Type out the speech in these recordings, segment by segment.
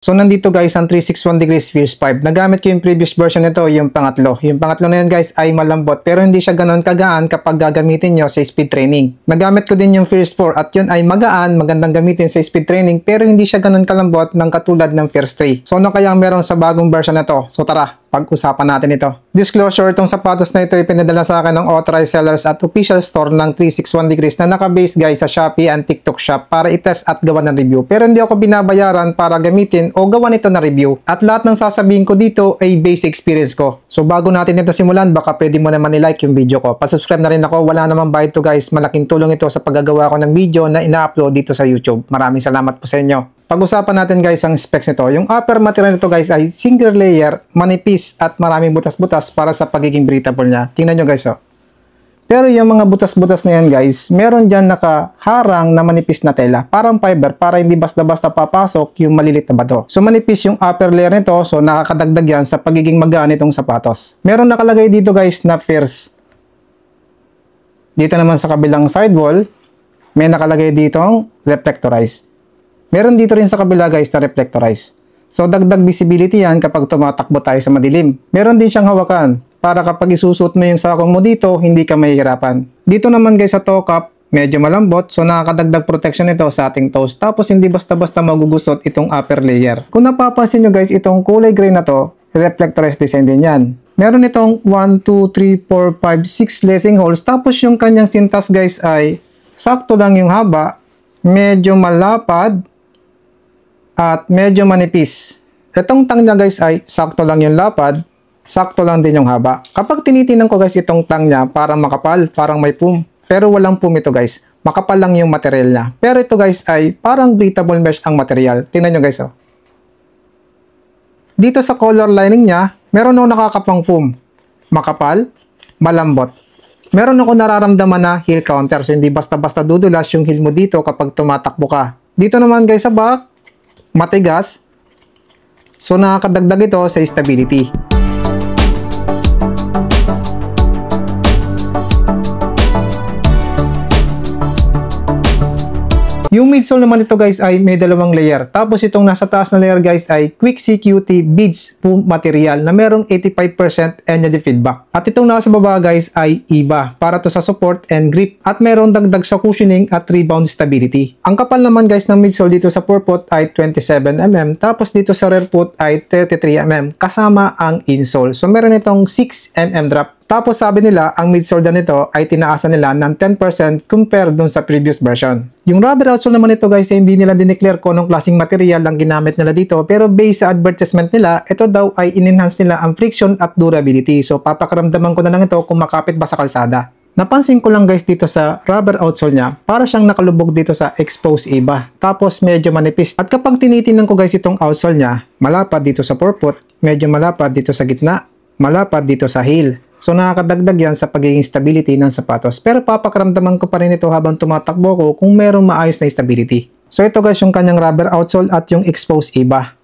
So nandito guys ang 361 degrees Fierce 5. Nagamit ko yung previous version nito, yung pangatlo. Yung pangatlo na yun guys ay malambot pero hindi siya ganoon kagaan kapag gagamitin nyo sa speed training. Nagamit ko din yung Fierce 4 at yun ay magaan, magandang gamitin sa speed training pero hindi siya ganoon kalambot ng katulad ng Fierce 3. So ano kaya meron sa bagong version na to? So tara, pag-usapan natin ito. Disclosure, itong sapatos na ito ay pinadala sa akin ng authorized sellers at official store ng 361 degrees na naka-base guys sa Shopee and TikTok Shop para i-test at gawa ng review. Pero hindi ako binabayaran para gamitin o gawa nito na review. At lahat ng sasabihin ko dito ay base experience ko. So bago natin ito simulan, baka pwede mo naman i-like yung video ko. Pasubscribe na rin ako, wala namang bayad to guys. Malaking tulong ito sa paggagawa ko ng video na ina-upload dito sa YouTube. Maraming salamat po sa inyo. Pag-usapan natin guys ang specs nito. Yung upper material nito guys ay single layer, manipis at maraming butas-butas para sa pagiging breathable niya. Tingnan nyo guys oh. Pero yung mga butas-butas na yan guys, meron dyan nakaharang na manipis na tela. Parang fiber para hindi basta-basta papasok yung malilit na bato. So manipis yung upper layer nito, so nakakadagdag yan sa pagiging magaan itong sapatos. Meron nakalagay dito guys na Fierce. Dito naman sa kabilang sidewall, may nakalagay ditong reflectorize. Meron dito rin sa kabila guys na reflectorize. So dagdag visibility yan kapag tumatakbo tayo sa madilim. Meron din siyang hawakan para kapag isusot mo yung sakong mo dito, hindi ka mahihirapan. Dito naman guys sa toe cap, medyo malambot so nakakadagdag protection ito sa ating toes. Tapos hindi basta-basta magugusot itong upper layer. Kung napapansin nyo guys, itong kulay gray na to, reflectorize design din yan. Meron itong 1, 2, 3, 4, 5, 6 lacing holes. Tapos yung kanyang sintas guys ay sakto lang yung haba, medyo malapad, at medyo manipis. Itong tang niya guys ay sakto lang yung lapad, sakto lang din yung haba. Kapag tinitingnan ko guys itong tang niya, parang makapal, parang may foam. Pero walang foam ito guys. Makapal lang yung material niya. Pero ito guys ay parang breathable mesh ang material. Tingnan nyo guys oh. Dito sa collar lining niya, meron akong nakakapang foam. Makapal, malambot. Meron ako nararamdaman na heel counter. So hindi basta-basta dudulas yung heel mo dito kapag tumatakbo ka. Dito naman guys sa back, matigas, so nakakadagdag ito sa stability. Yung midsole naman ito guys ay may dalawang layer. Tapos itong nasa taas na layer guys ay Quick CQT beads foam material na merong 85% energy feedback. At itong nasa baba guys ay EVA para to sa support and grip at merong dagdag sa cushioning at rebound stability. Ang kapal naman guys ng midsole dito sa forefoot ay 27mm tapos dito sa rear foot ay 33mm kasama ang insole. So meron itong 6mm drop. Tapos sabi nila, ang midsole na nito ay tinaasan nila ng 10% compared dun sa previous version. Yung rubber outsole naman ito guys, hindi nila dineclare kung anong klaseng material ang ginamit nila dito. Pero based sa advertisement nila, ito daw ay in-enhance nila ang friction at durability. So papakaramdaman ko na lang ito kung makapit ba sa kalsada. Napansin ko lang guys dito sa rubber outsole niya, para siyang nakalubog dito sa exposed iba. Tapos medyo manipis. At kapag tinitingnan ko guys itong outsole niya, malapad dito sa forefoot, medyo malapad dito sa gitna, malapad dito sa heel. So nakakadagdag yan sa pagiging stability ng sapatos. Pero papakaramdaman ko pa rin ito habang tumatakbo ko kung merong maayos na stability. So ito guys yung kanyang rubber outsole at yung exposed iba.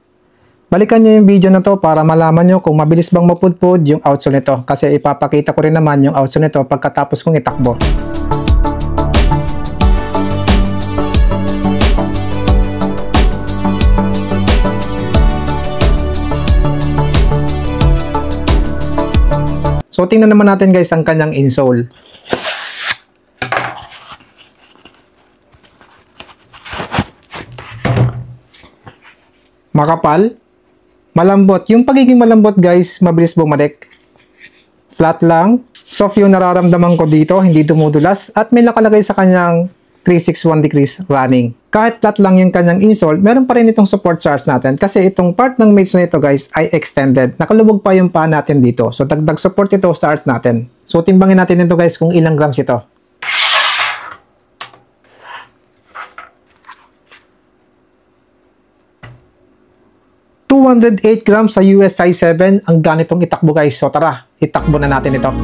Balikan nyo yung video na to para malaman nyo kung mabilis bang mapudpud yung outsole nito. Kasi ipapakita ko rin naman yung outsole nito pagkatapos kong itakbo. So tingnan naman natin guys ang kanyang insole. Makapal, malambot. Yung pagiging malambot guys, mabilis bumalik. Flat lang, soft yung nararamdaman ko dito, hindi dumudulas at may nakalagay sa kanyang 361 degrees running. Kahit flat lang yung kanyang insole, meron pa rin itong support stars natin kasi itong part ng midsole nito guys ay extended. Nakalubog pa yung paa natin dito. So dagdag support ito sa stars natin. So timbangin natin ito guys kung ilang grams ito. $208 grams sa US size 7 ang ganitong itakbo guys. So tara, itakbo na natin ito.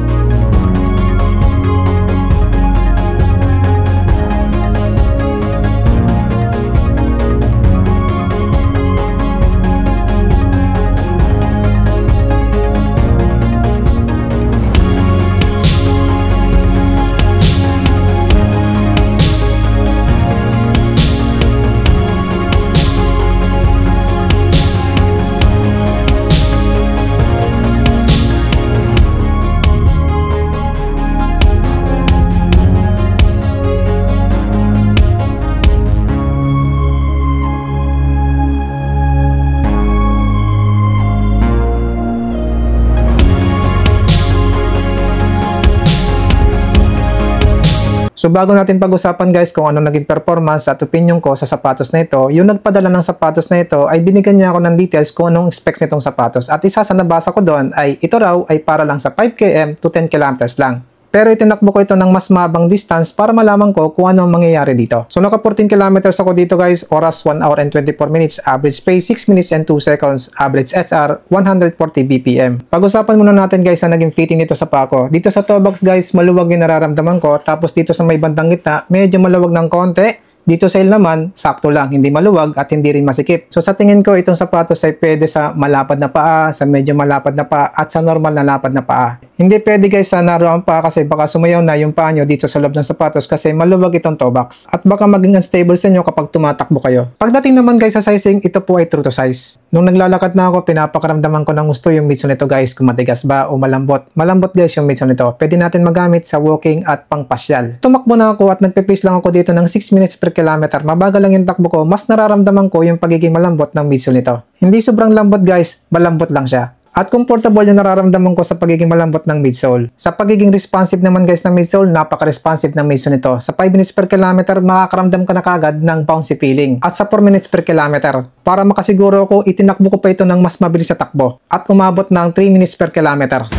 So bago natin pag-usapan guys kung ano naging performance at opinion ko sa sapatos na ito, yung nagpadala ng sapatos na ito ay binigyan niya ako ng details kung anong specs nitong sapatos. At isa sa nabasa ko doon ay ito raw ay para lang sa 5 km to 10 kilometers lang. Pero itinakbo ko ito ng mas mabang distance para malaman ko kung ano ang mangyayari dito. So naka 14 kilometers ako dito guys, oras 1 hour and 24 minutes, average pace 6 minutes and 2 seconds, average SR 140 BPM. Pag-usapan muna natin guys ang naging fitting nito sa pako. Dito sa toe box guys, maluwag yung nararamdaman ko, tapos dito sa may bandang gitna, medyo maluwag ng konti. Dito sa heel naman, sakto lang, hindi maluwag at hindi rin masikip. So sa tingin ko, itong sapatos ay pwede sa malapad na paa, sa medyo malapad na paa, at sa normal na lapad na paa. Hindi pwede guys sa narrow ang paa kasi baka sumayaw na yung paa nyo dito sa loob ng sapatos kasi maluwag itong toe box. At baka maging unstable sa inyo kapag tumatakbo kayo. Pagdating naman guys sa sizing, ito po ay true to size. Nung naglalakad na ako, pinapakaramdaman ko ng gusto yung midsole nito guys, kung matigas ba o malambot. Malambot guys yung midsole nito. Pwede natin magamit sa walking at pangpasyal. Tumakbo na ako at nagpe-pace lang ako dito ng 6 minutes per kilometer. Mabagal lang yung takbo ko, mas nararamdaman ko yung pagiging malambot ng midsole nito. Hindi sobrang lambot guys, malambot lang siya. At comfortable yung nararamdaman ko sa pagiging malambot ng midsole. Sa pagiging responsive naman guys ng midsole, napaka-responsive ng midsole nito. Sa 5 minutes per kilometer, makakaramdam ka na kagad ng bouncy feeling. At sa 4 minutes per kilometer, para makasiguro ko, itinakbo ko pa ito ng mas mabilis sa takbo. At umabot ng 3 minutes per kilometer.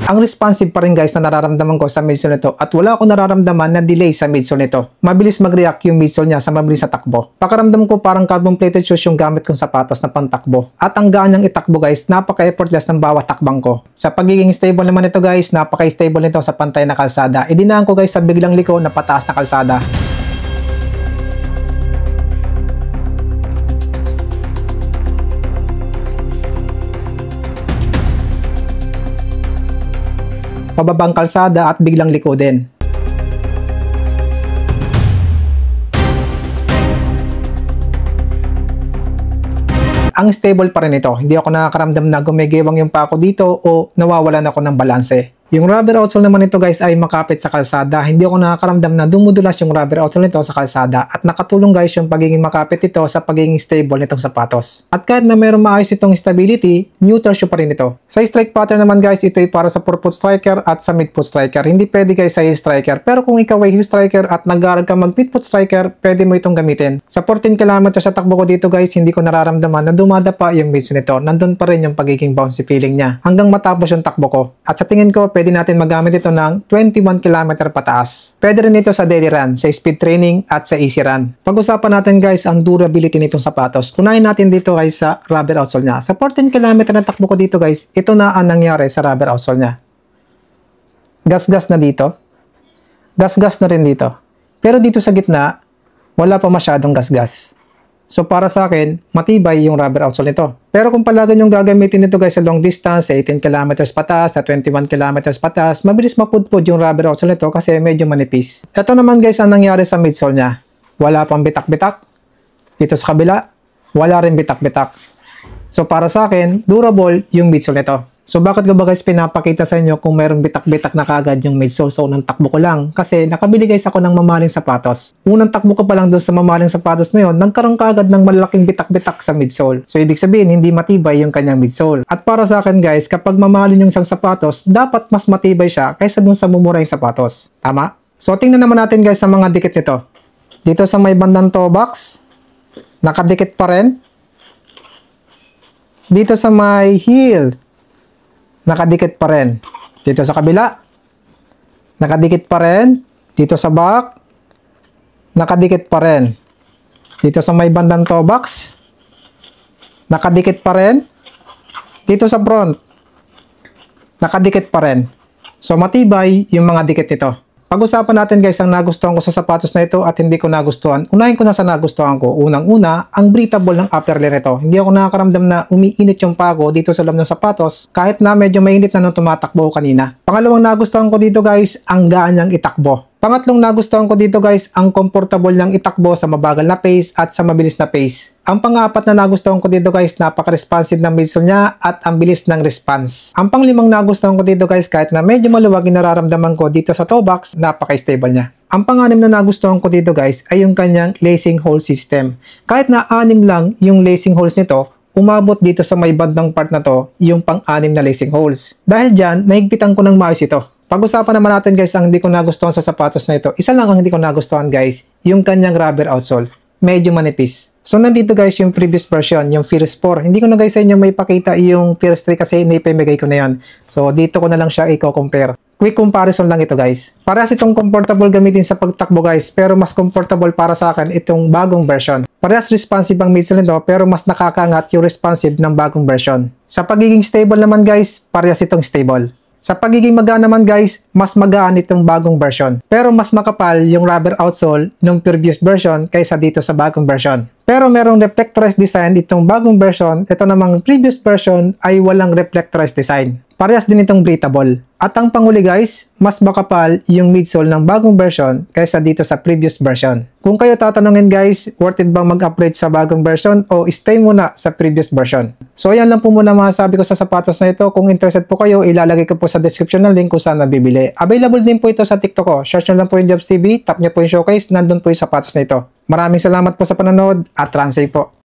Ang responsive pa rin guys na nararamdaman ko sa midsole nito at wala akong nararamdaman na delay sa midsole nito. Mabilis mag-react yung midsole niya sa mabilis na takbo. Pakaramdam ko parang carbon-plated shoes yung gamit kong sapatos na pantakbo. At ang ganyang itakbo guys, napaka-effortless ng bawat takbang ko. Sa pagiging stable naman ito guys, napaka-stable nito sa pantay na kalsada. Idinaan ko guys sa biglang liko na pataas na kalsada. Pababang kalsada at biglang liko din. Ang stable pa rin ito. Hindi ako nakakaramdam na gumigewang yung pako dito o nawawalan ako ng balanse. Yung rubber outsole naman nito guys ay makapit sa kalsada. Hindi ako nakakaramdam na dumudulas yung rubber outsole nito sa kalsada at nakatulong guys yung pagiging makapit ito sa pagiging stable nitong sapatos. At kahit na mayroong maayos itong stability, neutral shoe pa rin ito. Sa strike pattern naman guys, ito ay para sa forefoot striker at sa midfoot striker. Hindi pwede guys sa heel striker. Pero kung ikaw ay heel striker at nag-aaral ka mag midfoot striker, pwede mo itong gamitin. Sa 14 km sa takbo ko dito guys, hindi ko nararamdaman na dumadapa yung midsole nito. Nandun pa rin yung pagiging bouncy feeling niya hanggang matapos yung takbo ko. At sa tingin ko, pwede natin magamit ito ng 21 km pataas. Pwede rin ito sa daily run, sa speed training at sa easy run. Pag-usapan natin guys ang durability nitong sapatos. Kunahin natin dito guys sa rubber outsole niya. Sa 14 km na takbo ko dito guys, ito na ang nangyari sa rubber outsole niya. Gas-gas na dito. Gas-gas na rin dito. Pero dito sa gitna, wala pa masyadong gas-gas. So para sa akin, matibay yung rubber outsole nito. Pero kung palagan yung gagamitin nito guys sa long distance, sa 18 km pataas, sa 21 km pataas, mabilis mapudpud yung rubber outsole nito kasi medyo manipis. Ito naman guys ang nangyari sa midsole niya. Wala pang bitak-bitak. Dito sa kabila, wala rin bitak-bitak. So para sa akin, durable yung midsole nito. So bakit ko ba guys pinapakita sa inyo kung mayroong bitak-bitak na kagad yung midsole sa unang takbo ko lang? Kasi nakabili guys ako ng mamahaling sapatos. Unang takbo ko pa lang doon sa mamahaling sapatos na yun, nagkaroon kagad ng malaking bitak-bitak sa midsole. So ibig sabihin hindi matibay yung kanyang midsole. At para sa akin guys, kapag mamahalin yung isang sapatos, dapat mas matibay siya kaysa dun sa mumurang sapatos. Tama? So tingnan naman natin guys sa mga dikit nito. Dito sa may bandang toe box, nakadikit pa rin. Dito sa may heel, nakadikit pa rin. Dito sa kabila, nakadikit pa rin. Dito sa back, nakadikit pa rin. Dito sa may bandang toe box, nakadikit pa rin. Dito sa front, nakadikit pa rin. So matibay yung mga dikit nito. Pag-usapan natin guys ang nagustuhan ko sa sapatos na ito at hindi ko nagustuhan. Unahin ko na sa nagustuhan ko. Unang-una, ang breathable ng upper layer nito. Hindi ako nakakaramdam na umiinit yung paa ko dito sa loob ng sapatos kahit na medyo mainit na nung tumatakbo kanina. Pangalawang nagustuhan ko dito guys, ang gaan niyang itakbo. Pangatlong nagustuhan ko dito guys, ang comfortable niyang itakbo sa mabagal na pace at sa mabilis na pace. Ang pang-apat na nagustuhan ko dito guys, napaka-responsive ng midsole niya at ang bilis ng response. Ang pang-limang nagustuhan ko dito guys, kahit na medyo maluwag yung nararamdaman ko dito sa toe box, napaka-stable niya. Ang pang-anim na nagustuhan ko dito guys ay yung kanyang lacing hole system. Kahit na 6 lang yung lacing holes nito, umabot dito sa may bandang part na to yung pang-anim na lacing holes. Dahil dyan, nahigpitan ko ng maayos ito. Pag-usapan naman natin guys ang hindi ko nagustuhan sa sapatos na ito. Isa lang ang hindi ko nagustuhan guys, yung kanyang rubber outsole. Medyo manipis. So nandito guys yung previous version, yung Fierce 4. Hindi ko na guys sa inyo may pakita yung Fierce 3 kasi naipamigay ko na yan. So dito ko na lang siya i-compare. Quick comparison lang ito guys. Parehas itong comfortable gamitin sa pagtakbo guys, pero mas comfortable para sa akin itong bagong version. Parehas responsive ang midsole nito pero mas nakakangat yung responsive ng bagong version. Sa pagiging stable naman guys, parehas itong stable. Sa pagiging magaan naman guys, mas magaan itong bagong version. Pero mas makapal yung rubber outsole ng previous version kaysa dito sa bagong version. Pero merong reflectorized design itong bagong version. Ito namang previous version ay walang reflectorized design. Parehas din itong breathable. At ang panghuli guys, mas makapal yung midsole ng bagong version kaysa dito sa previous version. Kung kayo tatanungin guys, worth it bang mag-upgrade sa bagong version o stay muna sa previous version? So ayan lang po muna masasabi ko sa sapatos na ito. Kung interested po kayo, ilalagay ko po sa description ng link kung saan mabibili. Available din po ito sa TikTok ko. Search nyo lang po yung Jobs TV, tap nyo po yung showcase, nandun po yung sapatos na ito. Maraming salamat po sa panonood at run safe po.